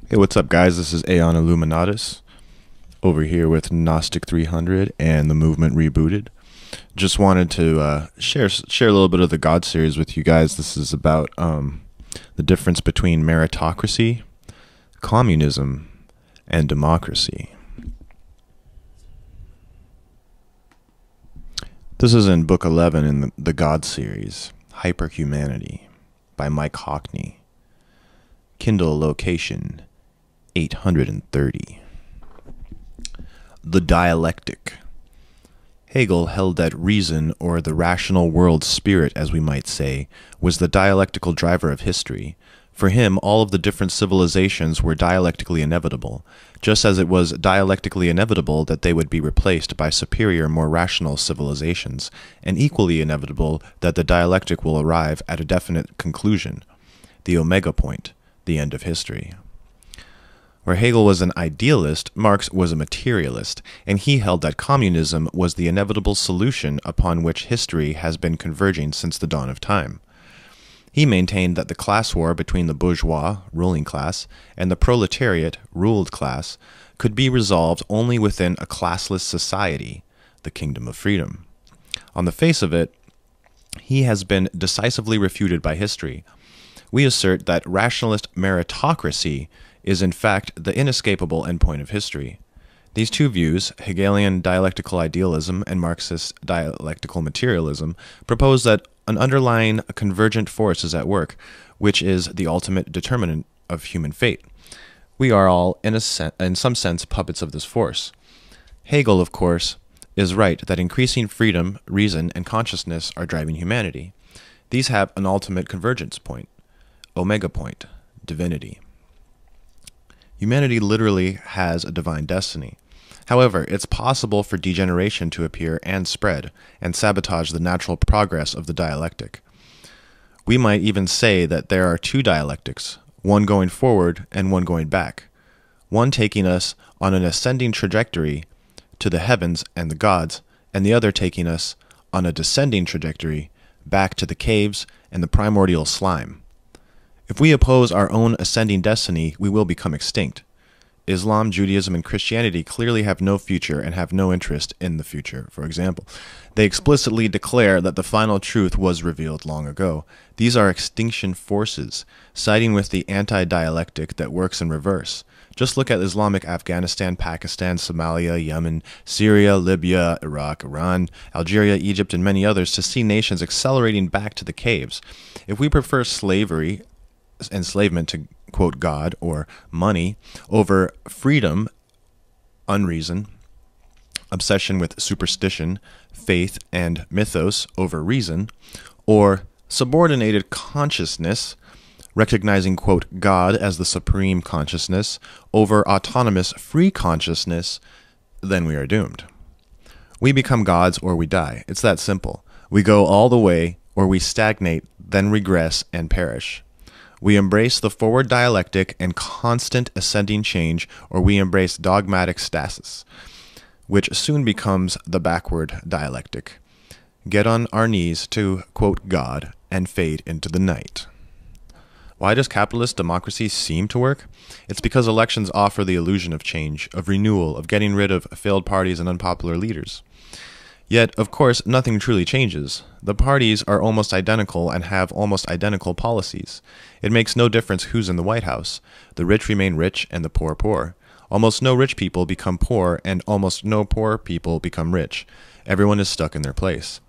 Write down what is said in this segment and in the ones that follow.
Hey, what's up, guys? This is Aeon Illuminatus over here with Gnostic 300 and the Movement Rebooted. Just wanted to share a little bit of the God series with you guys. This is about the difference between meritocracy, communism, and democracy. This is in Book 11 in the God series, Hyperhumanity, by Mike Hockney. Kindle location 830. The dialectic. Hegel held that reason, or the rational world spirit, as we might say, was the dialectical driver of history. For him, all of the different civilizations were dialectically inevitable, just as it was dialectically inevitable that they would be replaced by superior, more rational civilizations, and equally inevitable that the dialectic will arrive at a definite conclusion, the omega point, the end of history. Where Hegel was an idealist, Marx was a materialist, and he held that communism was the inevitable solution upon which history has been converging since the dawn of time. He maintained that the class war between the bourgeois, ruling class, and the proletariat, ruled class, could be resolved only within a classless society, the kingdom of freedom. On the face of it, he has been decisively refuted by history. We assert that rationalist meritocracy is in fact the inescapable endpoint of history. These two views, Hegelian dialectical idealism and Marxist dialectical materialism, propose that an underlying convergent force is at work, which is the ultimate determinant of human fate. We are all, in some sense, puppets of this force. Hegel, of course, is right that increasing freedom, reason, and consciousness are driving humanity. These have an ultimate convergence point, omega point, divinity. Humanity literally has a divine destiny. However, it's possible for degeneration to appear and spread, and sabotage the natural progress of the dialectic. We might even say that there are two dialectics, one going forward and one going back, one taking us on an ascending trajectory to the heavens and the gods, and the other taking us on a descending trajectory back to the caves and the primordial slime. If we oppose our own ascending destiny, we will become extinct. Islam, Judaism, and Christianity clearly have no future and have no interest in the future, for example. They explicitly declare that the final truth was revealed long ago. These are extinction forces, siding with the anti-dialectic that works in reverse. Just look at Islamic Afghanistan, Pakistan, Somalia, Yemen, Syria, Libya, Iraq, Iran, Algeria, Egypt, and many others to see nations accelerating back to the caves. If we prefer enslavement to, quote, God or money over freedom, unreason, obsession with superstition, faith, and mythos over reason, or subordinated consciousness, recognizing, quote, God as the supreme consciousness over autonomous free consciousness, then we are doomed. We become gods or we die. It's that simple. We go all the way or we stagnate, then regress and perish. We embrace the forward dialectic and constant ascending change, or we embrace dogmatic stasis, which soon becomes the backward dialectic. Get on our knees to, quote, God, and fade into the night. Why does capitalist democracy seem to work? It's because elections offer the illusion of change, of renewal, of getting rid of failed parties and unpopular leaders. Yet, of course, nothing truly changes. The parties are almost identical and have almost identical policies. It makes no difference who's in the White House. The rich remain rich and the poor poor. Almost no rich people become poor and almost no poor people become rich. Everyone is stuck in their place.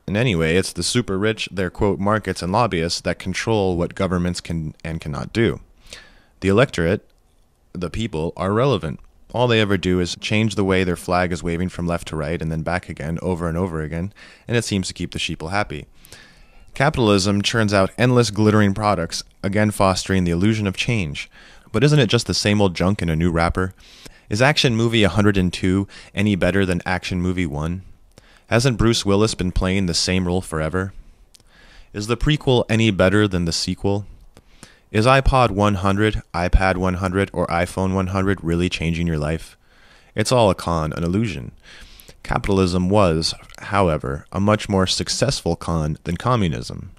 And anyway, it's the super rich, their, quote, markets and lobbyists that control what governments can and cannot do. The electorate, the people, are relevant. All they ever do is change the way their flag is waving from left to right and then back again over and over again, and it seems to keep the sheeple happy. Capitalism churns out endless glittering products, again fostering the illusion of change. But isn't it just the same old junk in a new wrapper? Is Action Movie 102 any better than Action Movie 1? Hasn't Bruce Willis been playing the same role forever? Is the prequel any better than the sequel? Is iPod 100, iPad 100, or iPhone 100 really changing your life? It's all a con, an illusion. Capitalism was, however, a much more successful con than communism.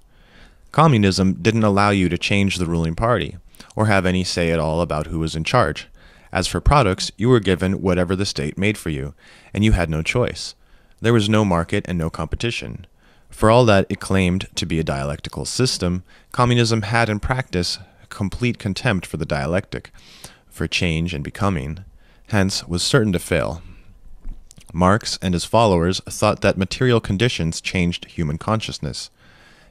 Communism didn't allow you to change the ruling party. or have any say at all about who was in charge. As for products, you were given whatever the state made for you, and you had no choice. There was no market and no competition. For all that it claimed to be a dialectical system, communism had in practice complete contempt for the dialectic, for change and becoming, hence was certain to fail. Marx and his followers thought that material conditions changed human consciousness.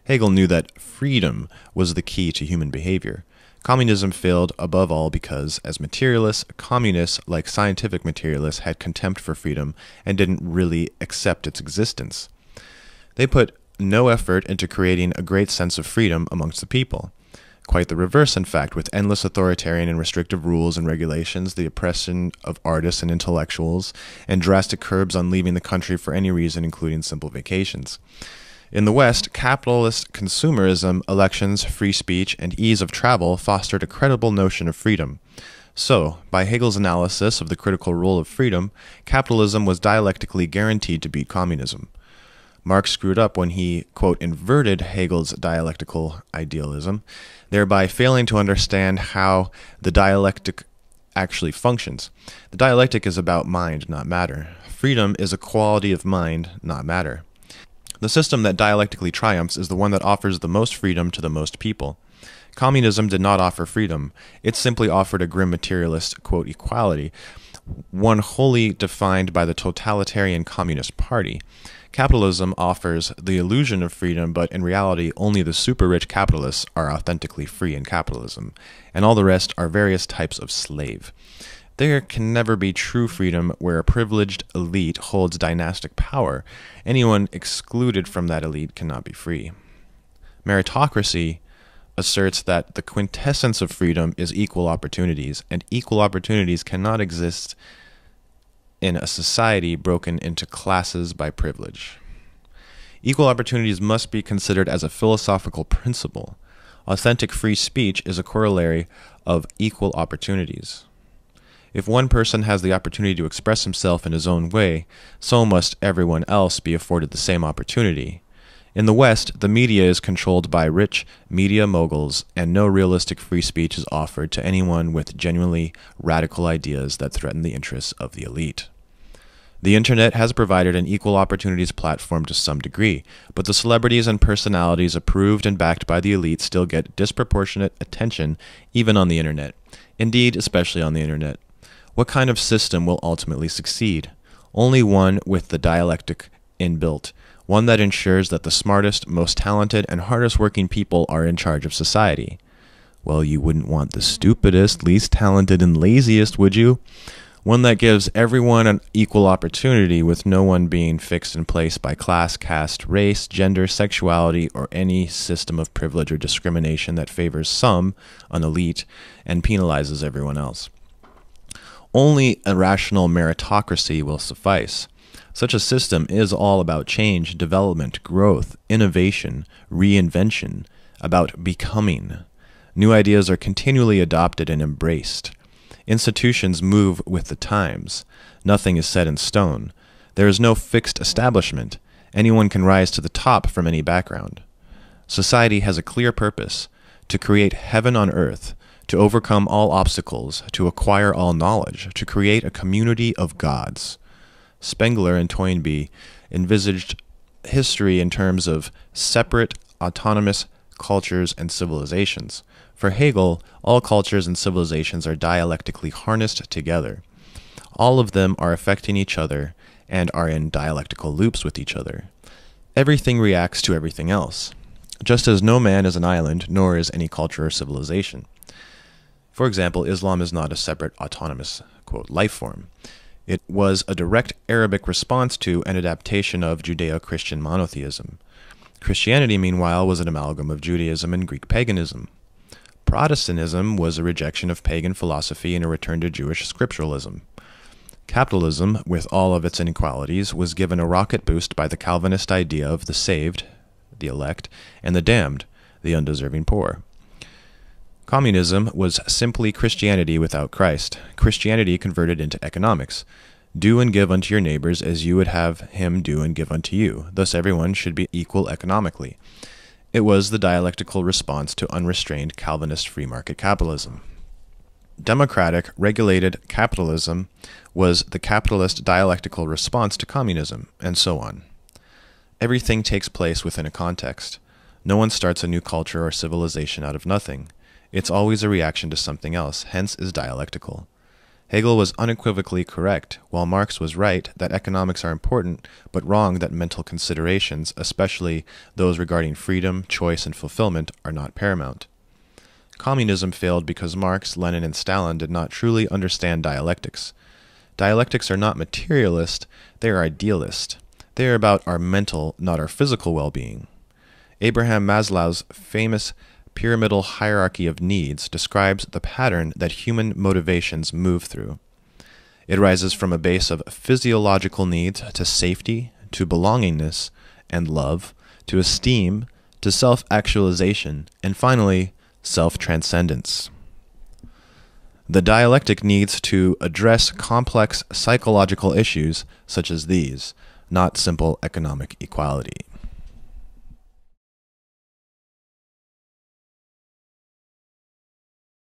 Hegel knew that freedom was the key to human behavior. Communism failed above all because, as materialists, communists, like scientific materialists, had contempt for freedom and didn't really accept its existence. They put no effort into creating a great sense of freedom amongst the people. Quite the reverse, in fact, with endless authoritarian and restrictive rules and regulations, the oppression of artists and intellectuals, and drastic curbs on leaving the country for any reason, including simple vacations. In the West, capitalist consumerism, elections, free speech, and ease of travel fostered a credible notion of freedom. So, by Hegel's analysis of the critical role of freedom, capitalism was dialectically guaranteed to beat communism. Marx screwed up when he, quote, inverted Hegel's dialectical idealism, thereby failing to understand how the dialectic actually functions. The dialectic is about mind, not matter. Freedom is a quality of mind, not matter. The system that dialectically triumphs is the one that offers the most freedom to the most people. Communism did not offer freedom. It simply offered a grim materialist, quote, equality, one wholly defined by the totalitarian Communist Party. Capitalism offers the illusion of freedom, but in reality, only the super-rich capitalists are authentically free in capitalism, and all the rest are various types of slave. There can never be true freedom where a privileged elite holds dynastic power. Anyone excluded from that elite cannot be free. Meritocracy asserts that the quintessence of freedom is equal opportunities, and equal opportunities cannot exist in a society broken into classes by privilege. Equal opportunities must be considered as a philosophical principle. Authentic free speech is a corollary of equal opportunities. If one person has the opportunity to express himself in his own way, so must everyone else be afforded the same opportunity. In the West, the media is controlled by rich media moguls, and no realistic free speech is offered to anyone with genuinely radical ideas that threaten the interests of the elite. The internet has provided an equal opportunities platform to some degree, but the celebrities and personalities approved and backed by the elite still get disproportionate attention even on the internet. Indeed, especially on the internet. What kind of system will ultimately succeed? Only one with the dialectic inbuilt, one that ensures that the smartest, most talented, and hardest working people are in charge of society. Well, you wouldn't want the stupidest, least talented, and laziest, would you? One that gives everyone an equal opportunity with no one being fixed in place by class, caste, race, gender, sexuality, or any system of privilege or discrimination that favors some, an elite, and penalizes everyone else. Only a rational meritocracy will suffice. Such a system is all about change, development, growth, innovation, reinvention, about becoming. New ideas are continually adopted and embraced. Institutions move with the times. Nothing is set in stone. There is no fixed establishment. Anyone can rise to the top from any background. Society has a clear purpose: to create heaven on earth, to overcome all obstacles, to acquire all knowledge, to create a community of gods. Spengler and Toynbee envisaged history in terms of separate, autonomous cultures and civilizations. For Hegel, all cultures and civilizations are dialectically harnessed together. All of them are affecting each other and are in dialectical loops with each other. Everything reacts to everything else, just as no man is an island, nor is any culture or civilization. For example, Islam is not a separate, autonomous, quote, life form. It was a direct Arabic response to an adaptation of Judeo-Christian monotheism. Christianity, meanwhile, was an amalgam of Judaism and Greek paganism. Protestantism was a rejection of pagan philosophy and a return to Jewish scripturalism. Capitalism, with all of its inequalities, was given a rocket boost by the Calvinist idea of the saved, the elect, and the damned, the undeserving poor. Communism was simply Christianity without Christ. Christianity converted into economics. Do and give unto your neighbors as you would have him do and give unto you. Thus everyone should be equal economically. It was the dialectical response to unrestrained Calvinist free market capitalism. Democratic, regulated capitalism was the capitalist dialectical response to communism, and so on. Everything takes place within a context. No one starts a new culture or civilization out of nothing. It's always a reaction to something else, hence is dialectical. Hegel was unequivocally correct, while Marx was right that economics are important, but wrong that mental considerations, especially those regarding freedom, choice, and fulfillment, are not paramount. Communism failed because Marx, Lenin, and Stalin did not truly understand dialectics. Dialectics are not materialist, they are idealist. They are about our mental, not our physical well-being. Abraham Maslow's famous pyramidal hierarchy of needs describes the pattern that human motivations move through. It rises from a base of physiological needs to safety, to belongingness and love, to esteem, to self-actualization, and finally, self-transcendence. The dialectic needs to address complex psychological issues such as these, not simple economic equality.